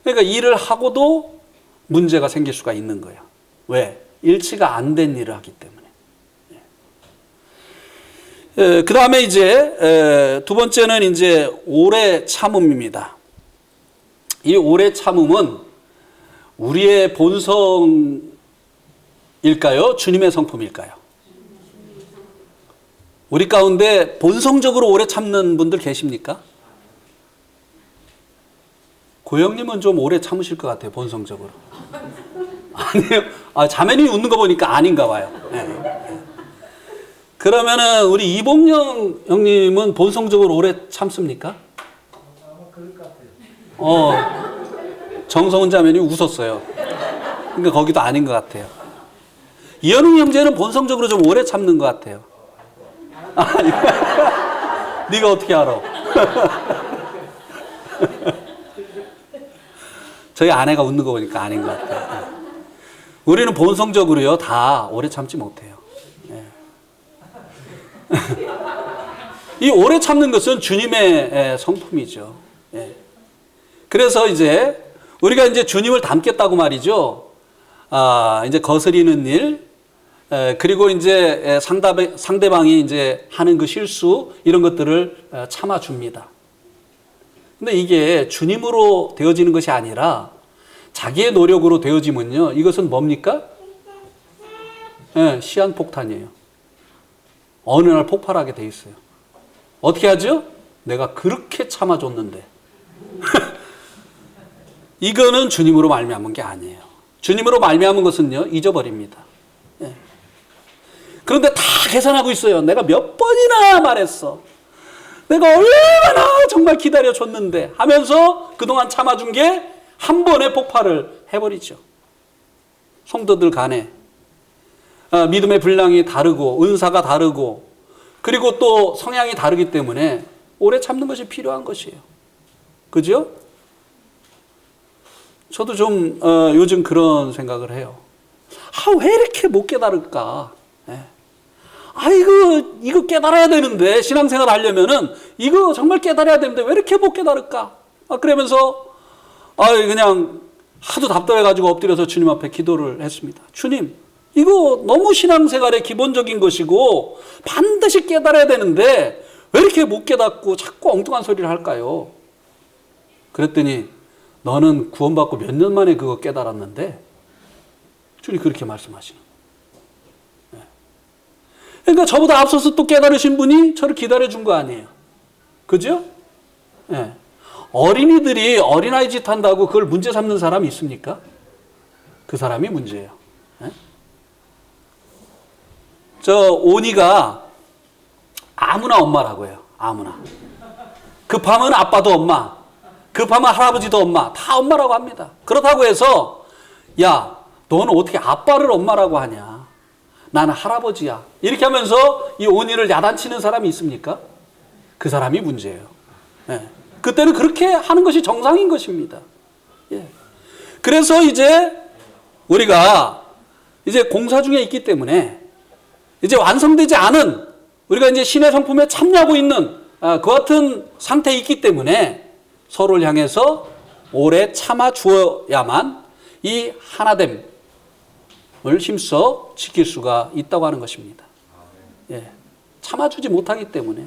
그러니까 일을 하고도 문제가 생길 수가 있는 거예요. 왜? 일치가 안 된 일을 하기 때문에. 그 다음에 이제 두 번째는 이제 오래 참음입니다. 이 오래 참음은 우리의 본성일까요? 주님의 성품일까요? 우리 가운데 본성적으로 오래 참는 분들 계십니까? 고영님은 좀 오래 참으실 것 같아요, 본성적으로. 아니요. 자매님이 웃는 거 보니까 아닌가 봐요. 네. 그러면은 우리 이봉영 형님은 본성적으로 오래 참습니까? 아마 그럴 것 같아요. 정성훈 자매님이 웃었어요. 그러니까 거기도 아닌 것 같아요. 이현웅 형제는 본성적으로 좀 오래 참는 것 같아요. 아니, 네가 어떻게 알아? 저희 아내가 웃는 거 보니까 아닌 것 같아요. 우리는 본성적으로요, 다 오래 참지 못해요. 이 오래 참는 것은 주님의 성품이죠. 그래서 이제 우리가 이제 주님을 닮겠다고 말이죠. 이제 거스리는 일, 그리고 이제 상대방이 이제 하는 그 실수, 이런 것들을 참아줍니다. 근데 이게 주님으로 되어지는 것이 아니라 자기의 노력으로 되어지면요, 이것은 뭡니까? 시한폭탄이에요. 어느 날 폭발하게 돼 있어요. 어떻게 하죠? 내가 그렇게 참아줬는데. 이거는 주님으로 말미암은 게 아니에요. 주님으로 말미암은 것은요, 잊어버립니다. 그런데 다 계산하고 있어요. 내가 몇 번이나 말했어. 내가 얼마나 정말 기다려줬는데 하면서 그동안 참아준 게 한 번에 폭발을 해버리죠. 성도들 간에 믿음의 분량이 다르고 은사가 다르고 그리고 또 성향이 다르기 때문에 오래 참는 것이 필요한 것이에요. 그죠? 저도 좀 요즘 그런 생각을 해요. 왜 이렇게 못 깨달을까? 이거 깨달아야 되는데, 신앙생활 하려면은 이거 정말 깨달아야 되는데 왜 이렇게 못 깨달을까? 그러면서 그냥 하도 답답해가지고 엎드려서 주님 앞에 기도를 했습니다. 주님, 이거 너무 신앙생활의 기본적인 것이고 반드시 깨달아야 되는데 왜 이렇게 못 깨닫고 자꾸 엉뚱한 소리를 할까요? 그랬더니 너는 구원받고 몇 년 만에 그거 깨달았는데, 주님 그렇게 말씀하시는. 그러니까 저보다 앞서서 또 깨달으신 분이 저를 기다려준 거 아니에요. 그죠? 어린이들이 어린아이 짓 한다고 그걸 문제 삼는 사람이 있습니까? 그 사람이 문제예요. 저 오니가 아무나 엄마라고 해요. 아무나. 급하면 아빠도 엄마, 급하면 할아버지도 엄마, 다 엄마라고 합니다. 그렇다고 해서 야, 너는 어떻게 아빠를 엄마라고 하냐? 나는 할아버지야. 이렇게 하면서 이 오니를 야단치는 사람이 있습니까? 그 사람이 문제예요. 그때는 그렇게 하는 것이 정상인 것입니다. 그래서 이제 우리가 이제 공사 중에 있기 때문에 이제 완성되지 않은, 우리가 이제 신의 성품에 참여하고 있는 그 같은 상태에 있기 때문에 서로를 향해서 오래 참아 주어야만 이 하나됨을 힘써 지킬 수가 있다고 하는 것입니다. 참아주지 못하기 때문에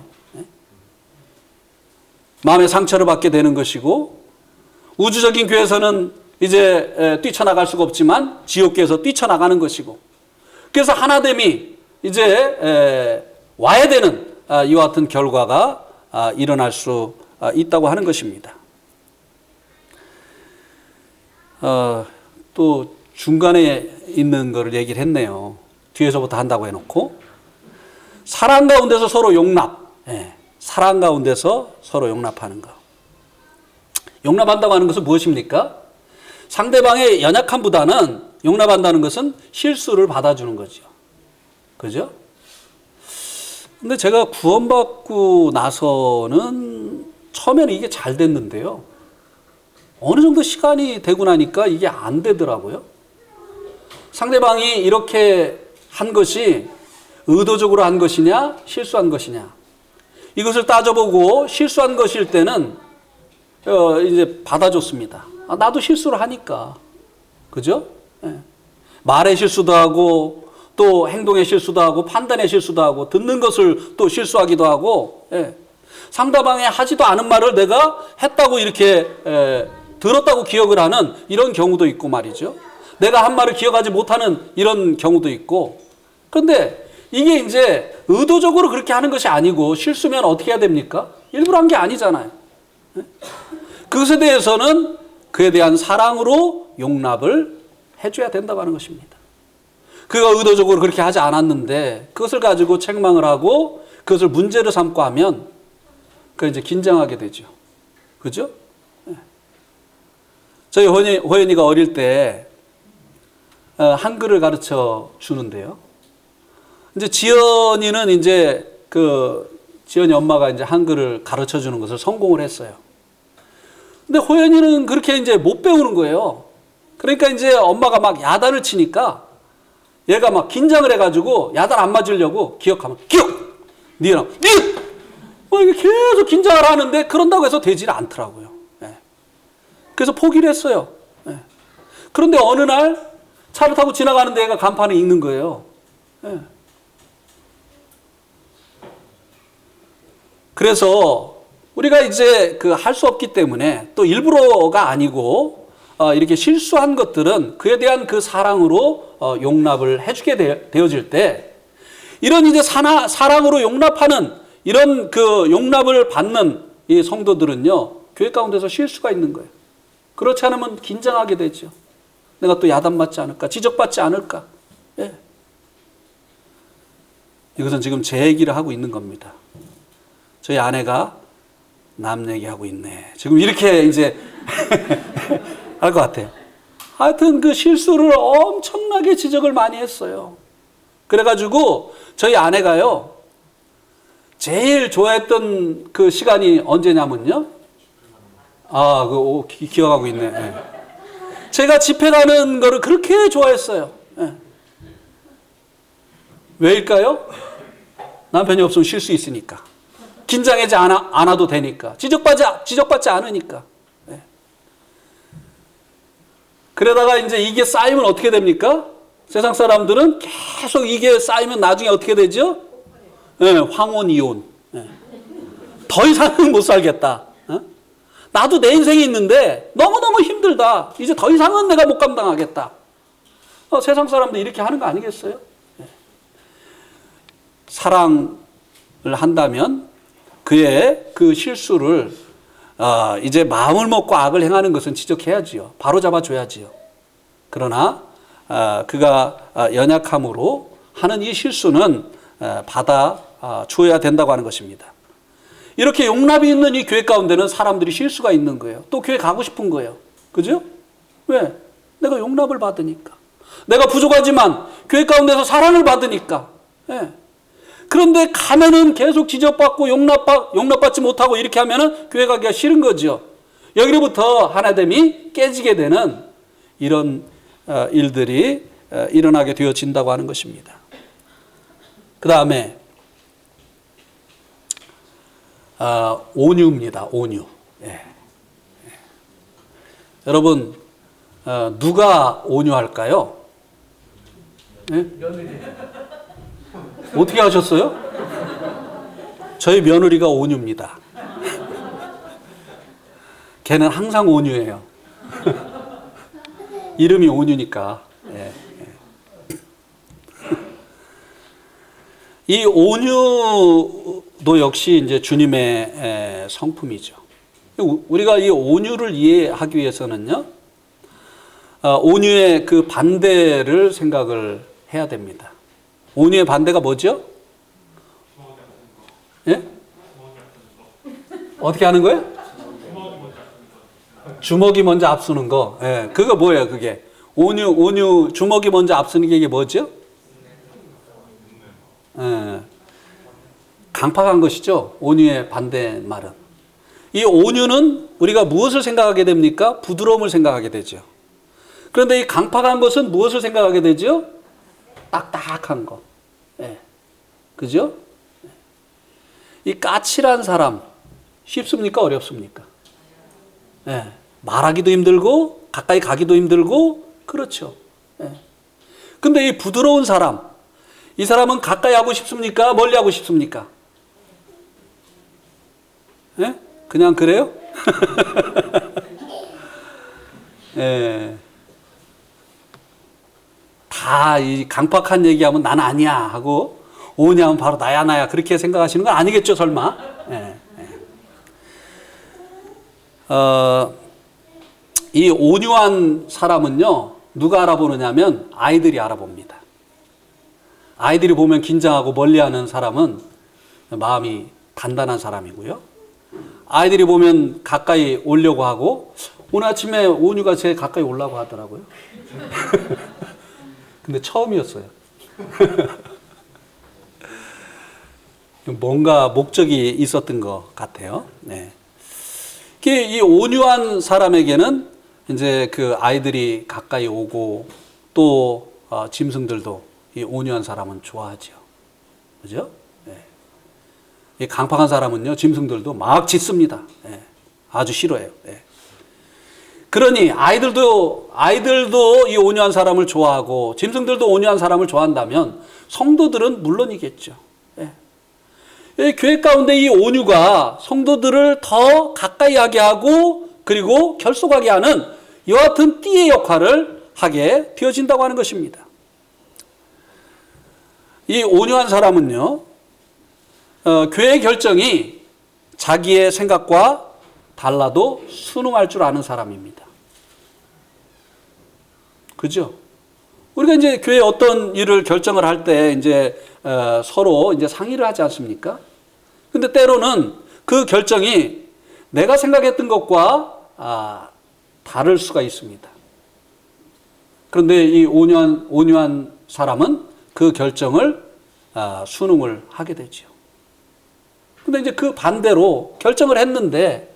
마음의 상처를 받게 되는 것이고, 우주적인 교회에서는 이제 뛰쳐나갈 수가 없지만 지옥교에서 뛰쳐나가는 것이고, 그래서 하나됨이 이제 와야 되는 이와 같은 결과가 일어날 수 있다고 하는 것입니다. 또 중간에 있는 거를 얘기를 했네요. 뒤에서부터 한다고 해놓고, 사랑 가운데서 서로 용납. 사랑 가운데서 서로 용납하는 것. 용납한다고 하는 것은 무엇입니까? 상대방의 연약함보다는 용납한다는 것은 실수를 받아주는 거죠. 그죠? 근데 제가 구원받고 나서는 처음에는 이게 잘 됐는데요. 어느 정도 시간이 되고 나니까 이게 안 되더라고요. 상대방이 이렇게 한 것이 의도적으로 한 것이냐, 실수한 것이냐. 이것을 따져보고 실수한 것일 때는 이제 받아줬습니다. 나도 실수를 하니까. 그죠? 말의 실수도 하고, 또 행동의 실수도 하고, 판단의 실수도 하고, 듣는 것을 또 실수하기도 하고, 상대방이 하지도 않은 말을 내가 했다고 이렇게 들었다고 기억을 하는 이런 경우도 있고 말이죠. 내가 한 말을 기억하지 못하는 이런 경우도 있고. 그런데 이게 이제 의도적으로 그렇게 하는 것이 아니고 실수면 어떻게 해야 됩니까? 일부러 한 게 아니잖아요. 그것에 대해서는 그에 대한 사랑으로 용납을 해줘야 된다고 하는 것입니다. 그가 의도적으로 그렇게 하지 않았는데 그것을 가지고 책망을 하고 그것을 문제로 삼고 하면 그 이제 긴장하게 되죠. 그죠? 저희 호연이가 어릴 때 한글을 가르쳐 주는데요. 이제 지연이는 이제 지연이 엄마가 이제 한글을 가르쳐 주는 것을 성공을 했어요. 근데 호연이는 그렇게 이제 못 배우는 거예요. 그러니까 이제 엄마가 막 야단을 치니까 얘가 막 긴장을 해가지고 야단 안 맞으려고 기억하면 기억! 니은! 이게 계속 긴장을 하는데 그런다고 해서 되지를 않더라고요. 예. 그래서 포기를 했어요. 예. 그런데 어느 날 차를 타고 지나가는데 얘가 간판에 읽는 거예요. 예. 그래서 우리가 이제 할 수 없기 때문에 또 일부러가 아니고 이렇게 실수한 것들은 그에 대한 그 사랑으로 용납을 해주게 되어질 때 이런 이제 사랑으로 용납하는 이런 그 용납을 받는 이 성도들은요 교회 가운데서 실수가 있는 거예요. 그렇지 않으면 긴장하게 되죠. 내가 또 야단맞지 않을까, 지적받지 않을까. 예. 이것은 지금 제 얘기를 하고 있는 겁니다. 저희 아내가 남 얘기하고 있네. 지금 이렇게 이제 할 것 같아요. 하여튼 그 실수를 엄청나게 지적을 많이 했어요. 그래가지고 저희 아내가요, 제일 좋아했던 그 시간이 언제냐면요. 기억하고 있네. 네. 제가 집회 가는 거를 그렇게 좋아했어요. 네. 왜일까요? 남편이 없으면 쉴 수 있으니까. 긴장하지 않아도 되니까. 지적받지 않으니까. 네. 그러다가 이제 이게 쌓이면 어떻게 됩니까? 세상 사람들은 계속 이게 쌓이면 나중에 어떻게 되죠? 네, 황혼 이혼. 네. 더 이상은 못 살겠다. 어? 나도 내 인생이 있는데 너무너무 힘들다. 이제 더 이상은 내가 못 감당하겠다. 세상 사람들 이렇게 하는 거 아니겠어요? 네. 사랑을 한다면 그의 그 실수를 이제 마음을 먹고 악을 행하는 것은 지적해야지요. 바로 잡아줘야지요. 그러나 그가 연약함으로 하는 이 실수는 받아 주어야 된다고 하는 것입니다. 이렇게 용납이 있는 이 교회 가운데는 사람들이 실수가 있는 거예요. 또 교회 가고 싶은 거예요. 그죠? 왜? 내가 용납을 받으니까. 내가 부족하지만 교회 가운데서 사랑을 받으니까. 예. 그런데 가면은 계속 지적받고 용납받지 못하고 이렇게 하면은 교회 가기가 싫은 거죠. 여기로부터 하나됨이 깨지게 되는 이런 일들이 일어나게 되어진다고 하는 것입니다. 그 다음에 온유입니다. 온유. 예. 여러분 누가 온유할까요? 예? 어떻게 하셨어요? 저희 며느리가 온유입니다. 걔는 항상 온유해요. 이름이 온유니까. 예. 이 온유도 역시 이제 주님의 성품이죠. 우리가 이 온유를 이해하기 위해서는요, 온유의 그 반대를 생각을 해야 됩니다. 온유의 반대가 뭐죠? 예? 어떻게 하는 거예요? 주먹이 먼저 앞서는 거. 예, 그거 뭐예요, 그게? 온유, 주먹이 먼저 앞서는 게 이게 뭐죠? 예, 강팍한 것이죠. 온유의 반대말은. 이 온유는 우리가 무엇을 생각하게 됩니까? 부드러움을 생각하게 되죠. 그런데 이 강팍한 것은 무엇을 생각하게 되죠? 딱딱한 거. 예. 그죠? 이 까칠한 사람, 쉽습니까? 어렵습니까? 예. 말하기도 힘들고, 가까이 가기도 힘들고, 그렇죠. 예. 근데 이 부드러운 사람, 이 사람은 가까이 하고 싶습니까? 멀리 하고 싶습니까? 예? 그냥 그래요? 예. 다 이 강팍한 얘기하면 난 아니야 하고 오냐면 바로 나야 그렇게 생각하시는 건 아니겠죠, 설마? 예, 예. 이 온유한 사람은요, 누가 알아보느냐면 아이들이 알아봅니다. 아이들이 보면 긴장하고 멀리하는 사람은 마음이 단단한 사람이고요. 아이들이 보면 가까이 오려고 하고, 오늘 아침에 온유가 제 가까이 오려고 하더라고요. 근데 처음이었어요. 뭔가 목적이 있었던 것 같아요. 네. 이 온유한 사람에게는 이제 그 아이들이 가까이 오고 또 짐승들도 이 온유한 사람은 좋아하죠. 그죠? 네. 이 강팍한 사람은요, 짐승들도 막 짖습니다. 네. 아주 싫어해요. 네. 그러니 아이들도 이 온유한 사람을 좋아하고 짐승들도 온유한 사람을 좋아한다면 성도들은 물론이겠죠. 예. 교회 가운데 이 온유가 성도들을 더 가까이 하게 하고 그리고 결속하게 하는 이와 같은 띠의 역할을 하게 되어진다고 하는 것입니다. 이 온유한 사람은요, 교회의 결정이 자기의 생각과 달라도 순응할 줄 아는 사람입니다. 그죠? 우리가 이제 교회 어떤 일을 결정을 할 때 이제 서로 이제 상의를 하지 않습니까? 근데 때로는 그 결정이 내가 생각했던 것과 다를 수가 있습니다. 그런데 이 온유한 사람은 그 결정을 순응을 하게 되죠. 근데 이제 그 반대로 결정을 했는데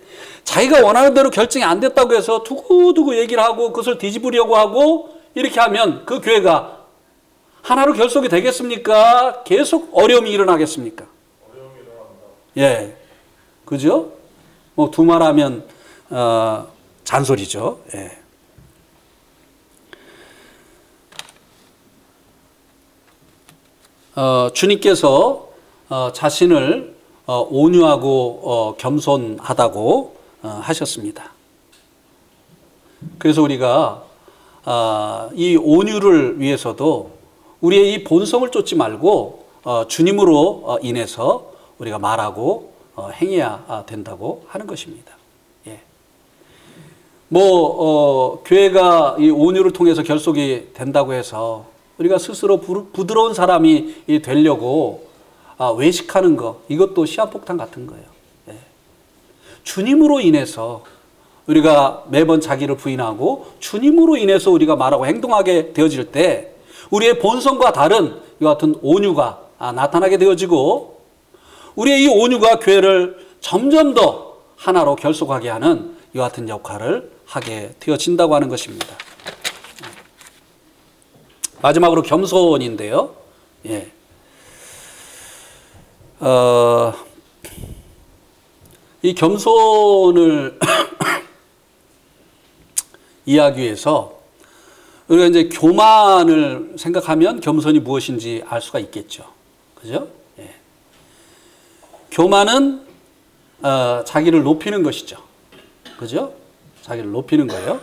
자기가 원하는 대로 결정이 안 됐다고 해서 두고두고 얘기를 하고 그것을 뒤집으려고 하고 이렇게 하면 그 교회가 하나로 결속이 되겠습니까? 계속 어려움이 일어나겠습니까? 어려움이 일어납니다. 예. 그죠? 뭐 두말하면 잔소리죠. 예. 주님께서 자신을 온유하고 겸손하다고 하셨습니다. 그래서 우리가 이 온유를 위해서도 우리의 이 본성을 쫓지 말고 주님으로 인해서 우리가 말하고 행해야 된다고 하는 것입니다. 예. 교회가 이 온유를 통해서 결속이 된다고 해서 우리가 스스로 부드러운 사람이 되려고 외식하는 것, 이것도 시한폭탄 같은 거예요. 예. 주님으로 인해서 우리가 매번 자기를 부인하고 주님으로 인해서 우리가 말하고 행동하게 되어질 때 우리의 본성과 다른 이와 같은 온유가 나타나게 되어지고 우리의 이 온유가 교회를 점점 더 하나로 결속하게 하는 이와 같은 역할을 하게 되어진다고 하는 것입니다. 마지막으로 겸손인데요. 예. 이 겸손을 이해하기 위해서 우리가 이제 교만을 생각하면 겸손이 무엇인지 알 수가 있겠죠. 그죠? 예. 교만은 자기를 높이는 것이죠. 그죠? 자기를 높이는 거예요.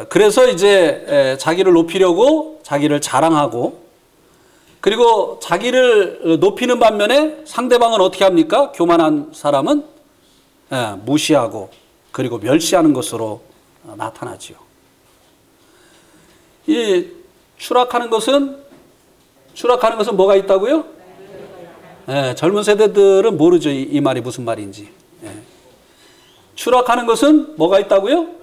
그래서 이제 자기를 높이려고 자기를 자랑하고 그리고 자기를 높이는 반면에 상대방은 어떻게 합니까? 교만한 사람은 무시하고 그리고 멸시하는 것으로 나타나지요. 이 추락하는 것은 뭐가 있다고요? 젊은 세대들은 모르죠. 이 말이 무슨 말인지. 추락하는 것은 뭐가 있다고요?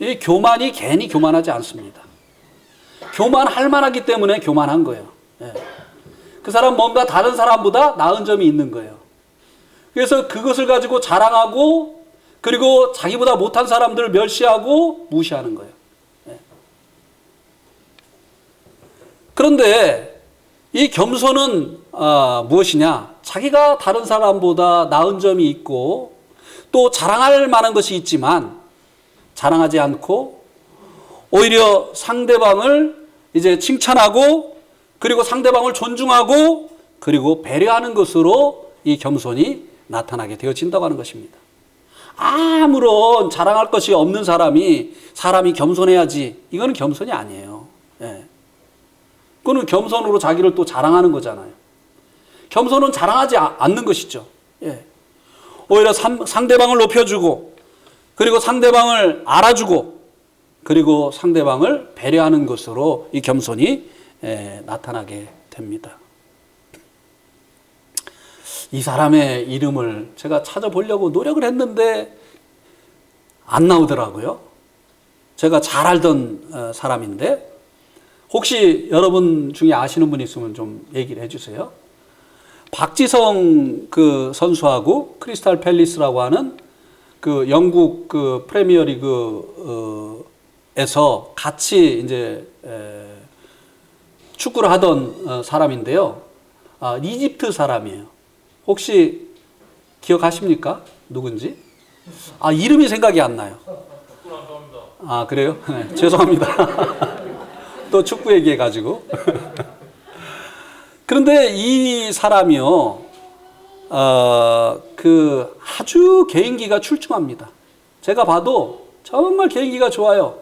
이 교만이 괜히 교만하지 않습니다. 교만할 만하기 때문에 교만한 거예요. 그 사람 뭔가 다른 사람보다 나은 점이 있는 거예요. 그래서 그것을 가지고 자랑하고 그리고 자기보다 못한 사람들을 멸시하고 무시하는 거예요. 그런데 이 겸손은 무엇이냐? 자기가 다른 사람보다 나은 점이 있고 또 자랑할 만한 것이 있지만 자랑하지 않고 오히려 상대방을 이제 칭찬하고 그리고 상대방을 존중하고 그리고 배려하는 것으로 이 겸손이 나타나게 되어진다고 하는 것입니다. 아무런 자랑할 것이 없는 사람이 겸손해야지, 이거는 겸손이 아니에요. 그거는 겸손으로 자기를 또 자랑하는 거잖아요. 겸손은 자랑하지 않는 것이죠. 예. 오히려 상대방을 높여주고, 그리고 상대방을 알아주고, 그리고 상대방을 배려하는 것으로 이 겸손이 나타나게 됩니다. 이 사람의 이름을 제가 찾아보려고 노력을 했는데 안 나오더라고요. 제가 잘 알던 사람인데 혹시 여러분 중에 아시는 분 있으면 좀 얘기를 해주세요. 박지성 그 선수하고 크리스탈 팰리스라고 하는 그 영국 그 프리미어리그에서 같이 이제 축구를 하던 사람인데요. 이집트 사람이에요. 혹시 기억하십니까? 누군지? 이름이 생각이 안 나요. 그래요? 네, 죄송합니다. 또 축구 얘기해가지고. 그런데 이 사람이요, 아주 개인기가 출중합니다. 제가 봐도 정말 개인기가 좋아요.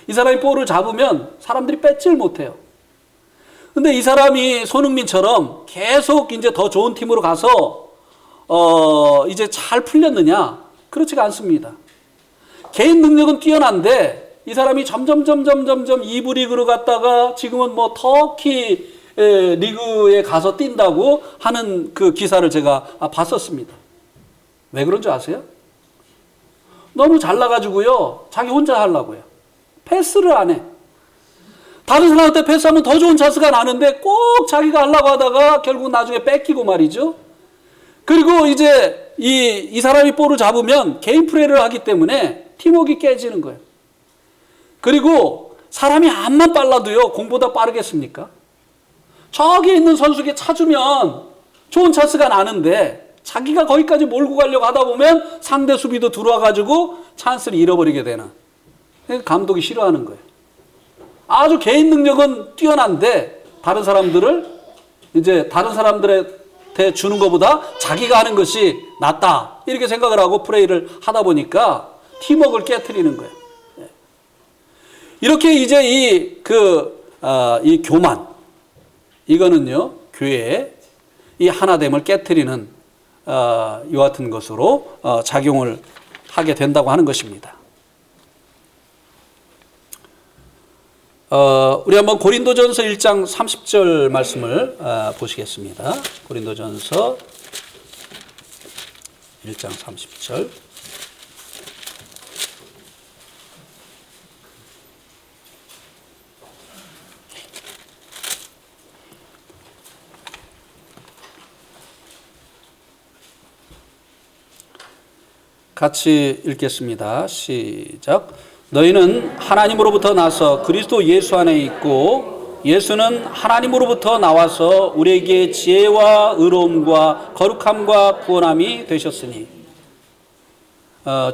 이 사람이 볼을 잡으면 사람들이 뺏질 못해요. 근데 이 사람이 손흥민처럼 계속 이제 더 좋은 팀으로 가서, 이제 잘 풀렸느냐? 그렇지가 않습니다. 개인 능력은 뛰어난데, 이 사람이 점점 2부 리그로 갔다가 지금은 뭐 터키 리그에 가서 뛴다고 하는 그 기사를 제가 봤었습니다. 왜 그런 줄 아세요? 너무 잘나가지고요, 자기 혼자 하려고요. 패스를 안 해. 다른 사람한테 패스하면 더 좋은 찬스가 나는데 꼭 자기가 하려고 하다가 결국 나중에 뺏기고 말이죠. 그리고 이제 이 사람이 볼을 잡으면 개인 플레이를 하기 때문에 팀워크가 깨지는 거예요. 그리고 사람이 암만 빨라도요, 공보다 빠르겠습니까? 저기 있는 선수에게 차주면 좋은 찬스가 나는데 자기가 거기까지 몰고 가려고 하다 보면 상대 수비도 들어와가지고 찬스를 잃어버리게 되는. 감독이 싫어하는 거예요. 아주 개인 능력은 뛰어난데 다른 사람들한테 주는 것보다 자기가 하는 것이 낫다, 이렇게 생각을 하고 플레이를 하다 보니까 팀워크를 깨트리는 거예요. 이렇게 이제 이 교만, 이거는요, 교회에 이 하나됨을 깨트리는 이와 같은 것으로 작용을 하게 된다고 하는 것입니다. 우리 한번 고린도전서 1장 30절 말씀을 보시겠습니다. 고린도전서 1장 30절. 같이 읽겠습니다. 시작. 너희는 하나님으로부터 나서 그리스도 예수 안에 있고 예수는 하나님으로부터 나와서 우리에게 지혜와 의로움과 거룩함과 구원함이 되셨으니,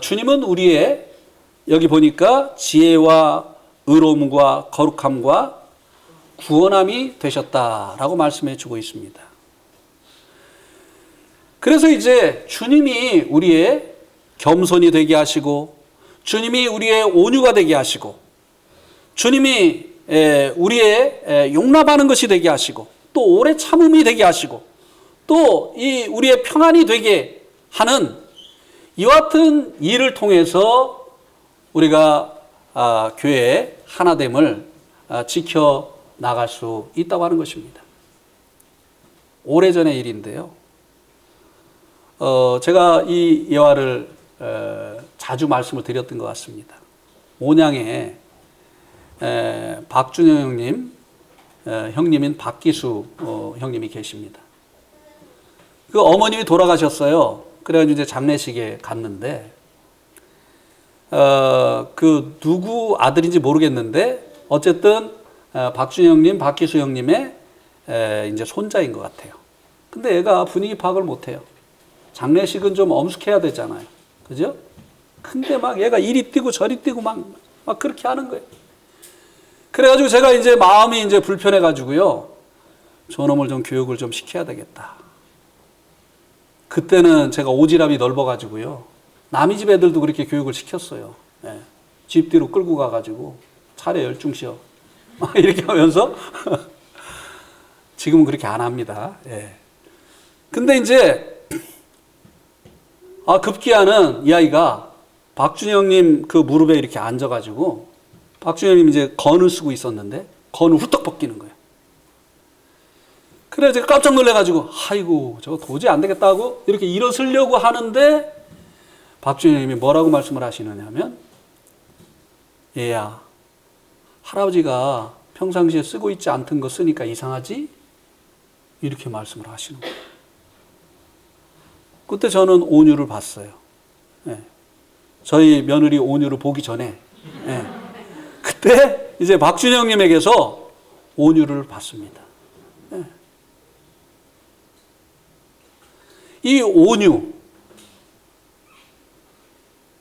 주님은 우리의, 여기 보니까 지혜와 의로움과 거룩함과 구원함이 되셨다라고 말씀해 주고 있습니다. 그래서 이제 주님이 우리의 겸손이 되게 하시고, 주님이 우리의 온유가 되게 하시고, 주님이 우리의 용납하는 것이 되게 하시고, 또 오래 참음이 되게 하시고, 또 이 우리의 평안이 되게 하는 이와 같은 일을 통해서 우리가 교회의 하나됨을 지켜 나갈 수 있다고 하는 것입니다. 오래전의 일인데요. 제가 이 예화를 자주 말씀을 드렸던 것 같습니다. 온양에 박준영 형님, 형님인 박기수 형님이 계십니다. 그 어머님이 돌아가셨어요. 그래가지고 이제 장례식에 갔는데, 그 누구 아들인지 모르겠는데, 어쨌든 박준영 형님, 박기수 형님의 이제 손자인 것 같아요. 근데 얘가 분위기 파악을 못해요. 장례식은 좀 엄숙해야 되잖아요. 그죠? 근데 막 얘가 이리 뛰고 저리 뛰고 막 그렇게 하는 거예요. 그래가지고 제가 이제 마음이 이제 불편해가지고요, 저놈을 좀 교육을 좀 시켜야 되겠다. 그때는 제가 오지랖이 넓어가지고요, 남의 집 애들도 그렇게 교육을 시켰어요. 예. 집 뒤로 끌고 가가지고 차례 열중시어 이렇게 하면서 지금은 그렇게 안 합니다. 예. 근데 이제 급기야는 이 아이가 박준영님 그 무릎에 이렇게 앉아가지고 박준영님 이제 건을 쓰고 있었는데 건을 훌떡 벗기는 거예요. 그래 제가 깜짝 놀래가지고 아이고 저거 도저히 안 되겠다 하고 이렇게 일어서려고 하는데 박준영님이 뭐라고 말씀을 하시느냐 하면 얘야 할아버지가 평상시에 쓰고 있지 않던 거 쓰니까 이상하지? 이렇게 말씀을 하시는 거예요. 그때 저는 온유를 봤어요. 예. 저희 며느리 온유를 보기 전에 예. 그때 이제 박준영님에게서 온유를 봤습니다. 예. 이 온유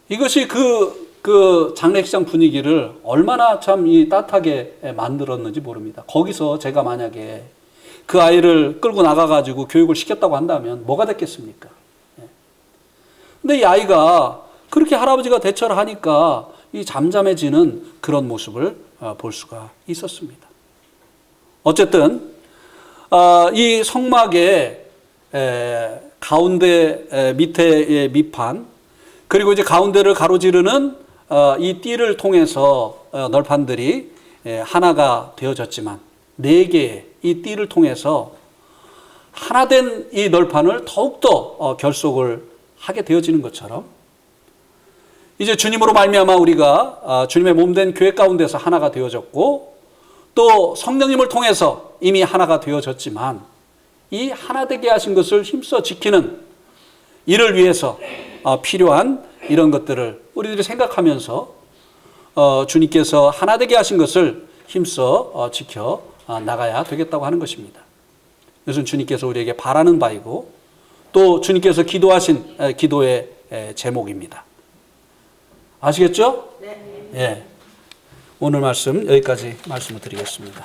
이것이 그 장례식장 분위기를 얼마나 참 이 따뜻하게 만들었는지 모릅니다. 거기서 제가 만약에 그 아이를 끌고 나가가지고 교육을 시켰다고 한다면 뭐가 됐겠습니까? 근데 이 아이가 그렇게 할아버지가 대처를 하니까 이 잠잠해지는 그런 모습을 볼 수가 있었습니다. 어쨌든 이 성막의 가운데 밑에의 밑판 그리고 이제 가운데를 가로지르는 이 띠를 통해서 널판들이 하나가 되어졌지만 4개의 이 띠를 통해서 하나된 이 널판을 더욱더 결속을 하게 되어지는 것처럼 이제 주님으로 말미암아 우리가 주님의 몸된 교회 가운데서 하나가 되어졌고 또 성령님을 통해서 이미 하나가 되어졌지만 이 하나 되게 하신 것을 힘써 지키는 이를 위해서 필요한 이런 것들을 우리들이 생각하면서 주님께서 하나 되게 하신 것을 힘써 지켜 나가야 되겠다고 하는 것입니다. 이것은 주님께서 우리에게 바라는 바이고 또 주님께서 기도하신 기도의 제목입니다. 아시겠죠? 네. 예. 오늘 말씀 여기까지 말씀을 드리겠습니다.